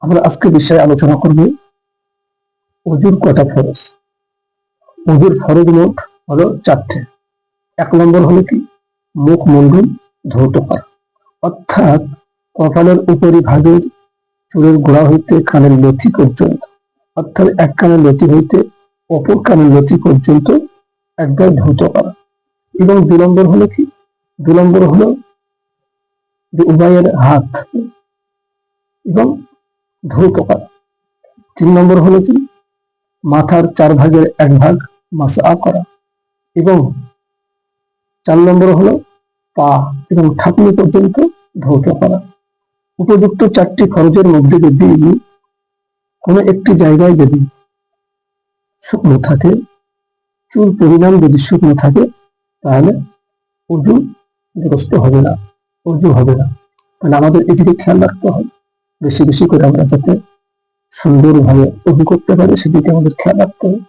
আমরা আজকে বিষয়ে আলোচনা করব অজুর কটা ফরজ। অজুর ফরজ মোট হলো 4টে। 1 নম্বর হলো কি মুখমণ্ডল ধৌত করা, অর্থাৎ কপালের উপরিভাগের চুলের গোড়া হইতে কানের লতি পর্যন্ত, অর্থাৎ এক কানের লতি হইতে অপর কানের লতি পর্যন্ত একবার ধৌত করা। এবং 2 নম্বর হলো কি 2 নম্বর হলো যে উভয়ের হাত এবং ধৌত করা। 3 নম্বর হলো কি মাথার 4 ভাগের 1 ভাগ মাসা করা। এবং 4 নম্বর হলো পা এবং ঠাকুনি পর্যন্ত ধৌত করা। উপযুক্ত 4টি ফরজের মধ্যে যদি কোনো একটি জায়গায় যদি শুকনো থাকে, চুল পরিমাণ যদি শুকনো থাকে, তাহলে অজু দুরস্ত হবে না, অজু হবে না। তাহলে আমাদের এদিকে খেয়াল রাখতে হবে, বেশি বেশি করে আমরা যাতে সুন্দরভাবে অজু করতে পারি সেদিকে আমাদের খেয়াল রাখতে হবে।